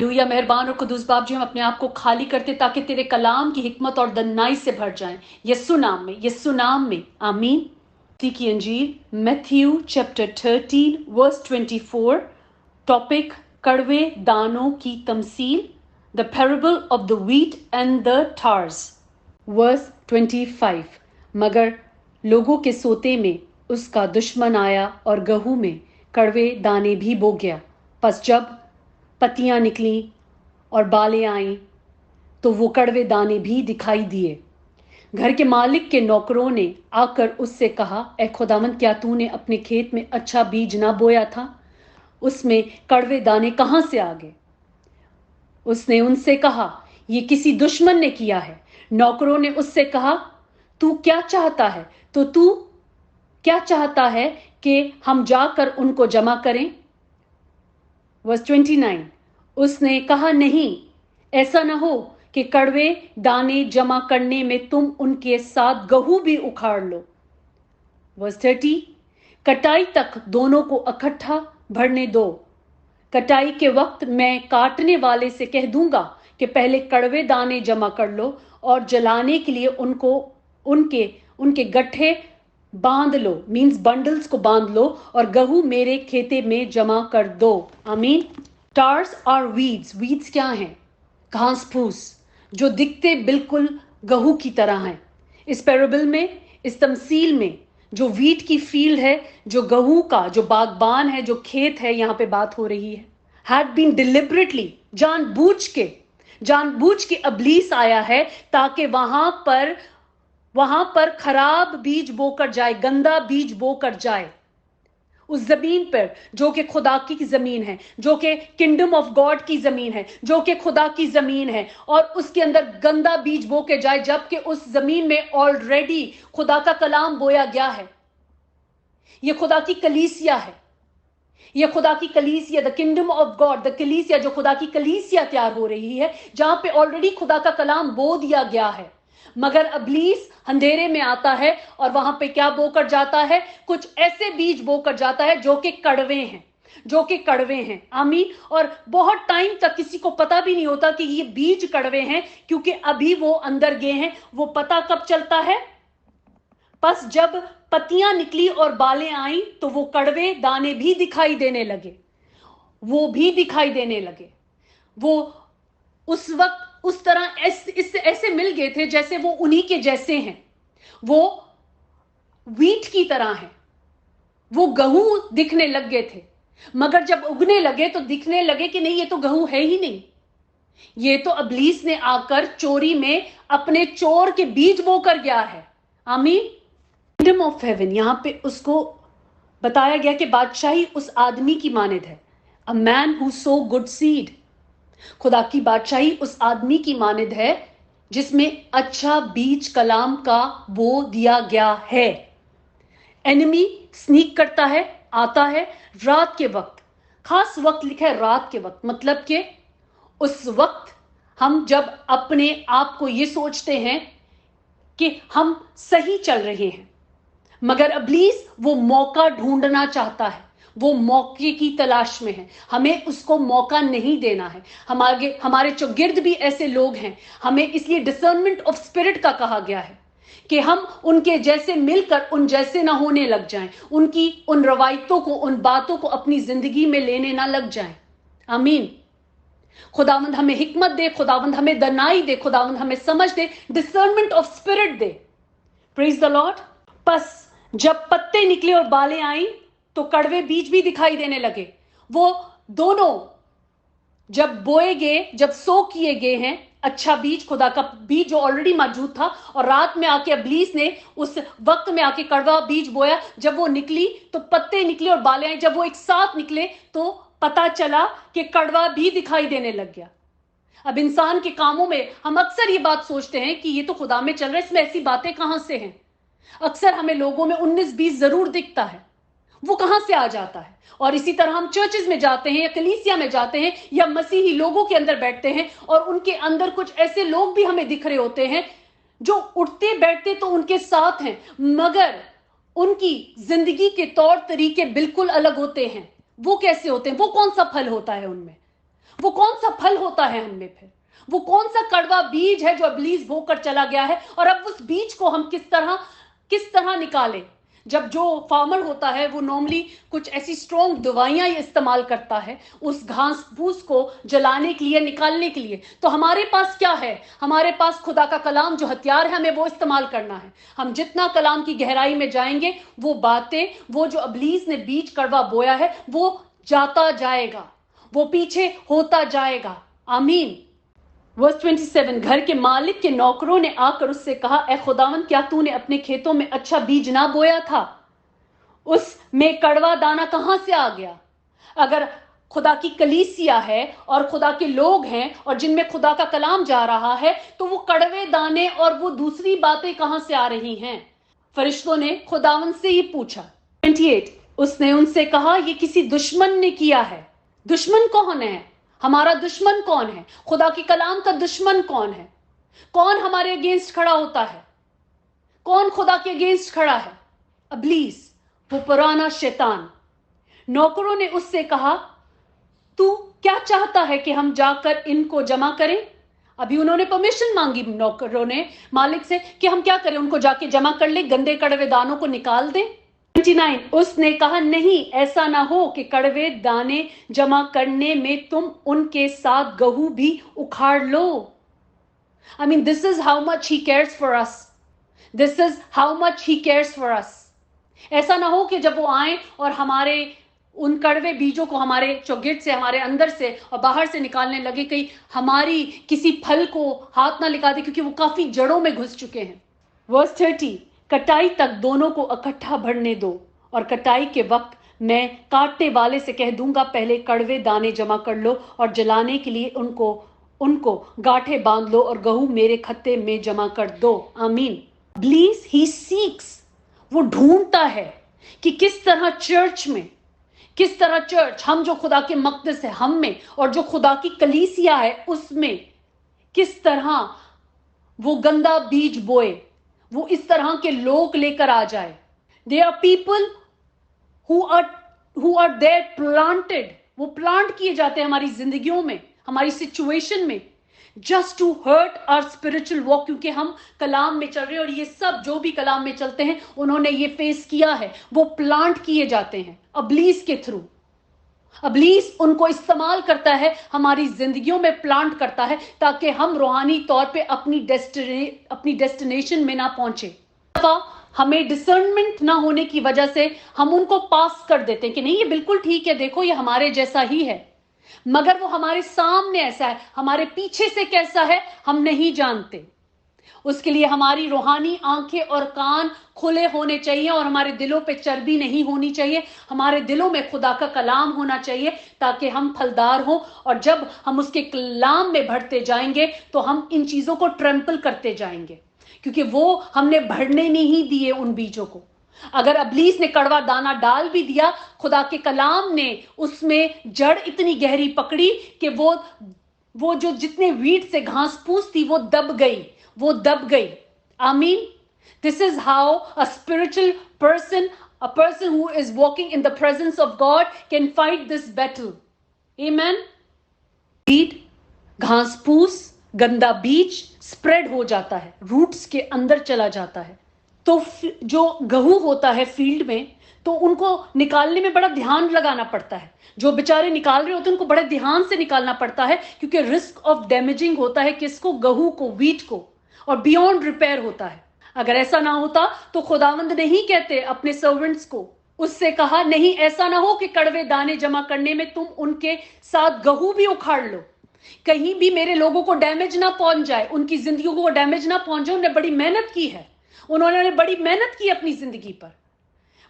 Hallelujah. मेहरबान और कुदूस बाप जी, हम अपने आप को खाली करते ताकि तेरे कलाम की हिकमत और दन्नाई से भर जाएं, यीशु नाम में, यीशु नाम में, आमीन। मत्ती की अंजील मैथ्यू चैप्टर 13 वर्स 24, टॉपिक कड़वे दानों की तमसील, the parable of the wheat and the tares. Verse 25, मगर लोगों के सोते में उसका दुश्मन आया और गहू में कड़वे दाने भी बो गया। बस जब पत्तियां निकली और बालें आईं तो वो कड़वे दाने भी दिखाई दिए। घर के मालिक के नौकरों ने आकर उससे कहा, ए खुदावंद, क्या तूने अपने खेत में अच्छा बीज ना बोया था? उसमें कड़वे दाने कहां से आ गए? उसने उनसे कहा, ये किसी दुश्मन ने किया है। नौकरों ने उससे कहा, तू क्या चाहता है? तो तू क्या चाहता है कि हम जाकर उनको जमा करें? वर्स 29, उसने कहा, नहीं, ऐसा ना हो कि कड़वे दाने जमा करने में तुम उनके साथ गहू भी उखाड़ लो। वर्स 30, कटाई तक दोनों को इकट्ठा भरने दो। कटाई के वक्त मैं काटने वाले से कह दूंगा कि पहले कड़वे दाने जमा कर लो और जलाने के लिए उनके गट्ठे बांध लो, मीन्स बंडल्स को बांध लो, और गहू मेरे खेते में जमा कर दो। आमीन। टार्स आर वीड्स। वीड्स क्या हैं? घास फूस जो दिखते बिल्कुल गहू की तरह हैं। इस पैराबल में, इस तमसील में, जो वीट की फील्ड है, जो गहू का जो बागबान है, जो खेत है, यहां पे बात हो रही है, हैड बीन डिलिबरेटली, जानबूझ के इब्लीस आया है ताकि वहां पर खराब बीज बोकर जाए, गंदा बीज बोकर जाए उस जमीन पर जो कि खुदा की जमीन है, जो कि किंगडम ऑफ गॉड की जमीन है, जो कि खुदा की जमीन है, और उसके अंदर गंदा बीज बो के जाए, जबकि उस जमीन में ऑलरेडी खुदा का कलाम बोया गया है। यह खुदा की कलीसिया है, यह खुदा की कलीसिया, the kingdom of God, the कलीसिया, जो खुदा की कलीसिया तैयार हो रही है, जहां पे ऑलरेडी खुदा का कलाम बो दिया गया है। मगर इब्लीस अंधेरे में आता है और वहां पे क्या बोकर जाता है? कुछ ऐसे बीज बोकर जाता है जो कि कड़वे हैं, आमीन। और बहुत टाइम तक किसी को पता भी नहीं होता कि ये बीज कड़वे हैं, क्योंकि अभी वो अंदर गए हैं। वो पता कब चलता है? बस जब पत्तियां निकली और बालें आई तो वो कड़वे दाने भी दिखाई देने लगे, वो उस वक्त उस तरह ऐसे मिल गए थे जैसे वो उन्हीं के जैसे हैं। वो वीट की तरह हैं, वो गहू दिखने लग गए थे। मगर जब उगने लगे तो दिखने लगे कि नहीं, ये तो गहू है ही नहीं, ये तो इब्लीस ने आकर चोरी में अपने चोर के बीज बोकर गया है। आमीन। किंगडम ऑफ हेवन, यहां पे उसको बताया गया कि बादशाही उस आदमी की मानद है, a man who so good seed. खुदा की बादशाही उस आदमी की मानद है जिसमें अच्छा बीज कलाम का बो दिया गया है। एनिमी स्नीक करता है, आता है रात के वक्त, खास वक्त लिखा है रात के वक्त, मतलब कि उस वक्त हम जब अपने आप को ये सोचते हैं कि हम सही चल रहे हैं, मगर इब्लीस वो मौका ढूंढना चाहता है, वो मौके की तलाश में है। हमें उसको मौका नहीं देना है। हमारे चौगिर्द भी ऐसे लोग हैं, हमें इसलिए डिसर्नमेंट ऑफ स्पिरिट का कहा गया है कि हम उनके जैसे मिलकर उन जैसे ना होने लग जाएं, उनकी उन रवायतों को, उन बातों को अपनी जिंदगी में लेने ना लग जाएं। आमीन। खुदावंद हमें हिकमत दे, खुदावंद हमें दनाई दे, खुदावंद हमें समझ दे, डिसर्नमेंट ऑफ स्पिरिट दे। Praise the Lord. बस जब पत्ते निकले और बालें आई तो कड़वे बीज भी दिखाई देने लगे। वो दोनों जब बोए गए, जब सो किए गए हैं, अच्छा बीज, खुदा का बीज जो ऑलरेडी मौजूद था, और रात में आके इब्लीस ने उस वक्त में आके कड़वा बीज बोया। जब वो निकली तो पत्ते निकले और बालें आई। जब वो एक साथ निकले तो पता चला कि कड़वा भी दिखाई देने लग गया। अब इंसान के कामों में हम अक्सर ये बात सोचते हैं कि ये तो खुदा में चल रहा है, इसमें ऐसी बातें कहां से हैं? अक्सर हमें लोगों में 19-20 जरूर दिखता है, वो कहां से आ जाता है? और इसी तरह हम चर्चेस में जाते हैं या कलीसिया में जाते हैं या मसीही लोगों के अंदर बैठते हैं, और उनके अंदर कुछ ऐसे लोग भी हमें दिख रहे होते हैं जो उठते बैठते तो उनके साथ हैं, मगर उनकी जिंदगी के तौर तरीके बिल्कुल अलग होते हैं। वो कैसे होते हैं? वो कौन सा फल होता है उनमें? وہ کون سا پھل ہوتا ہے ہم میں پھر؟ وہ کون سا کڑوا بیج ہے جو ابلیس بو کر چلا گیا ہے؟ اور اب اس بیج کو ہم کس طرح نکالیں؟ جب جو فارمر ہوتا ہے وہ نارملی کچھ ایسی اسٹرانگ دوائیاں استعمال کرتا ہے اس گھاس پھوس کو جلانے کے لیے، نکالنے کے لیے. تو ہمارے پاس کیا ہے؟ ہمارے پاس خدا کا کلام جو ہتھیار ہے، ہمیں وہ استعمال کرنا ہے. ہم جتنا کلام کی گہرائی میں جائیں گے، وہ باتیں، وہ جو ابلیس نے بیج کڑوا بویا ہے، وہ جاتا جائے گا، وہ پیچھے ہوتا جائے گا. آمین. ورس 27، گھر کے مالک کے نوکروں نے آ کر اس سے کہا، اے خداوند، کیا تو نے اپنے کھیتوں میں اچھا بیج نہ بویا تھا؟ اس میں کڑوا دانہ کہاں سے آ گیا؟ اگر خدا کی کلیسیا ہے اور خدا کے لوگ ہیں اور جن میں خدا کا کلام جا رہا ہے، تو وہ کڑوے دانے اور وہ دوسری باتیں کہاں سے آ رہی ہیں؟ فرشتوں نے خداوند سے یہ پوچھا. 28، اس نے ان سے کہا، یہ کسی دشمن نے کیا ہے. دشمن کون ہے؟ ہمارا دشمن کون ہے؟ خدا کی کلام کا دشمن کون ہے؟ کون ہمارے اگینسٹ کھڑا ہوتا ہے؟ کون خدا کے اگینسٹ کھڑا ہے؟ ابلیس، وہ پرانا شیطان. نوکروں نے اس سے کہا، تو کیا چاہتا ہے کہ ہم جا کر ان کو جمع کریں؟ ابھی انہوں نے پرمیشن مانگی نوکروں نے مالک سے کہ ہم کیا کریں، ان کو جا کے جمع کر لیں، گندے کڑوے دانوں کو نکال دیں. 29، اس نے کہا، نہیں، ایسا نہ ہو کہ کڑوے دانے جمع کرنے میں تم ان کے ساتھ گہو بھی اکھاڑ لو. I mean, this is how much he cares for us. This is how much he cares for us. ایسا نہ ہو کہ جب وہ آئیں اور ہمارے ان کڑوے بیجوں کو ہمارے چوگٹ سے، ہمارے اندر سے اور باہر سے نکالنے لگے، کہیں ہماری کسی پھل کو ہاتھ نہ لگا دے، کیونکہ وہ کافی جڑوں میں گھس چکے ہیں. ورس 30، کٹائی تک دونوں کو اکٹھا بڑھنے دو، اور کٹائی کے وقت میں کاٹنے والے سے کہہ دوں گا، پہلے کڑوے دانے جمع کر لو اور جلانے کے لیے ان کو گاٹھے باندھ لو اور گہو میرے کھتے میں جمع کر دو. آمین. ابلیس ہی سیکس، وہ ڈھونڈتا ہے کہ کس طرح چرچ، ہم جو خدا کے مقدس ہے ہم میں، اور جو خدا کی کلیسیا ہے اس میں، کس طرح وہ گندا بیج بوئے، وہ اس طرح کے لوگ لے کر آ جائے. They are people who are there planted. وہ پلانٹ کیے جاتے ہیں ہماری زندگیوں میں، ہماری سچویشن میں، just to hurt our spiritual walk. کیونکہ ہم کلام میں چل رہے ہیں، اور یہ سب جو بھی کلام میں چلتے ہیں انہوں نے یہ فیس کیا ہے. وہ پلانٹ کیے جاتے ہیں ابلیس کے تھرو. ابلیس ان کو استعمال کرتا ہے، ہماری زندگیوں میں پلانٹ کرتا ہے، تاکہ ہم روحانی طور پہ اپنی ڈیسٹینیشن میں نہ پہنچے. ہمیں ڈسرنمنٹ نہ ہونے کی وجہ سے ہم ان کو پاس کر دیتے ہیں کہ نہیں، یہ بالکل ٹھیک ہے، دیکھو یہ ہمارے جیسا ہی ہے، مگر وہ ہمارے سامنے ایسا ہے، ہمارے پیچھے سے کیسا ہے ہم نہیں جانتے. اس کے لیے ہماری روحانی آنکھیں اور کان کھلے ہونے چاہیے، اور ہمارے دلوں پہ چربی نہیں ہونی چاہیے. ہمارے دلوں میں خدا کا کلام ہونا چاہیے، تاکہ ہم پھلدار ہوں، اور جب ہم اس کے کلام میں بڑھتے جائیں گے تو ہم ان چیزوں کو ٹرمپل کرتے جائیں گے، کیونکہ وہ ہم نے بڑھنے نہیں دیے ان بیجوں کو. اگر ابلیس نے کڑوا دانہ ڈال بھی دیا، خدا کے کلام نے اس میں جڑ اتنی گہری پکڑی کہ وہ جو جتنے ویٹ سے گھاس پھوس تھی وہ دب گئی. آمین. This is how a spiritual person, a person who is walking in the presence of God, can fight this battle. Amen. گھاس پھوس، گندا بیج سپریڈ ہو جاتا ہے، روٹس کے اندر چلا جاتا ہے. تو جو گہو ہوتا ہے فیلڈ میں، تو ان کو نکالنے میں بڑا دھیان لگانا پڑتا ہے. جو بیچارے نکال رہے ہوتے ہیں ان کو بڑے دھیان سے نکالنا پڑتا ہے، کیونکہ رسک آف ڈیمیجنگ ہوتا ہے کس کو؟ گہو کو، ویٹ کو، اور بیونڈ ریپیئر ہوتا ہے. اگر ایسا نہ ہوتا تو خداوند نہیں کہتے اپنے سرونٹس کو، اس سے کہا، نہیں، ایسا نہ ہو کہ کڑوے دانے جمع کرنے میں تم ان کے ساتھ گہو بھی اکھاڑ لو. کہیں بھی میرے لوگوں کو ڈیمیج نہ پہنچ جائے، ان کی زندگیوں کو ڈیمیج نہ پہنچ جائے. انہوں نے بڑی محنت کی ہے، انہوں نے بڑی محنت کی اپنی زندگی پر،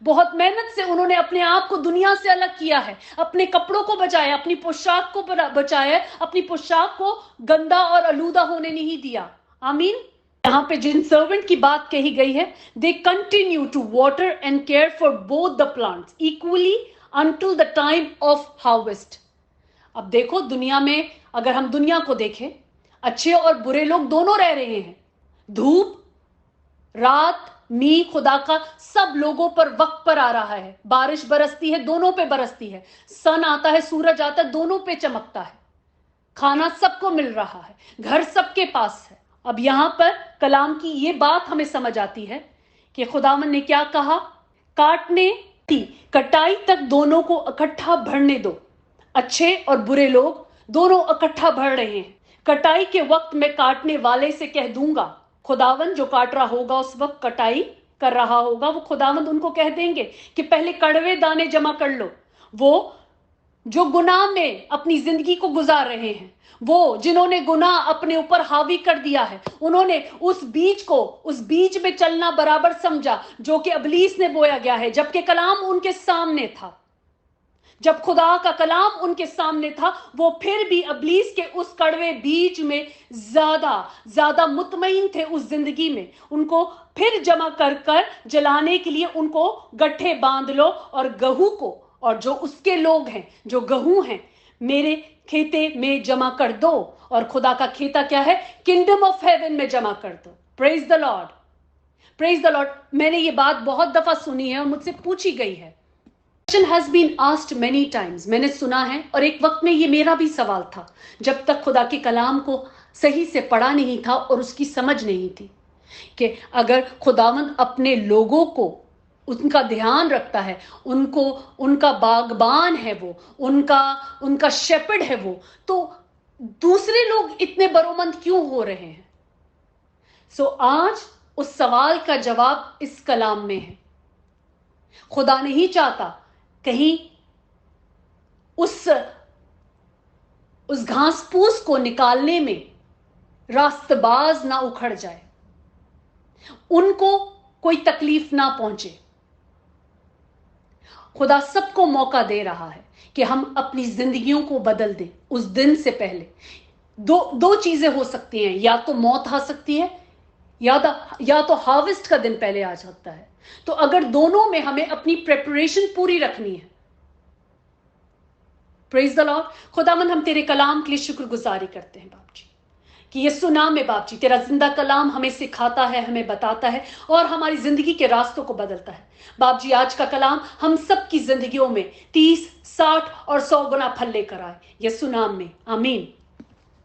بہت محنت سے انہوں نے اپنے آپ کو دنیا سے الگ کیا ہے، اپنے کپڑوں کو بچایا، اپنی پوشاک کو بچایا، اپنی پوشاک کو گندا اور آلودہ ہونے نہیں دیا. آمین. یہاں پہ جن سرونٹ کی بات کہی گئی ہے، they continue to water and care for both the plants equally until the time of harvest. اب دیکھو دنیا میں، اگر ہم دنیا کو دیکھیں، اچھے اور برے لوگ دونوں رہ رہے ہیں. دھوپ، رات، می خدا کا سب لوگوں پر وقت پر آ رہا ہے. بارش برستی ہے، دونوں پہ برستی ہے. سن آتا ہے، سورج آتا ہے، دونوں پہ چمکتا ہے. खाना सबको मिल रहा है, घर सबके पास है। अब यहां पर कलाम की ये बात हमें समझ आती है कि खुदावन ने क्या कहा, काटने की कटाई तक दोनों को इकट्ठा बढ़ने दो। अच्छे और बुरे लोग दोनों इकट्ठा बढ़ रहे हैं। कटाई के वक्त मैं काटने वाले से कह दूंगा, खुदावन जो काट रहा होगा उस वक्त कटाई कर रहा होगा, वो खुदावंद उनको कह देंगे कि पहले कड़वे दाने जमा कर लो। वो जो गुनाह में अपनी जिंदगी को गुजार रहे हैं, वो जिन्होंने गुनाह अपने ऊपर हावी कर दिया है, उन्होंने उस बीज में चलना बराबर समझा जो कि इब्लीस ने बोया गया है, जबकि कलाम उनके सामने था। जब खुदा का कलाम उनके सामने था, वो फिर भी इब्लीस के उस कड़वे बीज में ज्यादा मुतमईन थे उस जिंदगी में। उनको फिर जमा कर जलाने के लिए उनको गट्ठे बांध लो और गहू को, और जो उसके लोग हैं, जो गहू हैं, मेरे खेते में जमा कर दो। और खुदा का खेता क्या है? किंगडम ऑफ हेवन में जमा कर दो। Praise the Lord, praise the Lord. मैंने ये बात बहुत दफा सुनी है और मुझसे पूछी गई है। Question has been asked many times, मैंने सुना है, और एक वक्त में ये मेरा भी सवाल था जब तक खुदा के कलाम को सही से पढ़ा नहीं था और उसकी समझ नहीं थी कि अगर खुदावंद अपने लोगों को, उनका ध्यान रखता है, उनको, उनका बागबान है वो, उनका शेपर्ड है वो, तो दूसरे लोग इतने बरोमंद क्यों हो रहे हैं? सो आज उस सवाल का जवाब इस कलाम में है। खुदा नहीं चाहता कहीं उस घास फूस को निकालने में रास्तबाज ना उखड़ जाए, उनको कोई तकलीफ ना पहुंचे। खुदा सबको मौका दे रहा है कि हम अपनी जिंदगियों को बदल दें। उस दिन से पहले दो चीजें हो सकती हैं, या तो मौत आ सकती है, या तो हार्वेस्ट का दिन पहले आ सकता है। तो अगर दोनों में हमें अपनी प्रिपरेशन पूरी रखनी है, प्रेज द लॉर्ड। खुदावंद हम तेरे कलाम के लिए शुक्रगुजारी करते हैं बाप जी, कि यीशु नाम में बाप जी तेरा जिंदा कलाम हमें सिखाता है, हमें बताता है और हमारी जिंदगी के रास्तों को बदलता है। बाप जी आज का कलाम हम सब की जिंदगियों में 30, 60 और 100 गुना फल लेकर आए, यीशु नाम में, आमीन।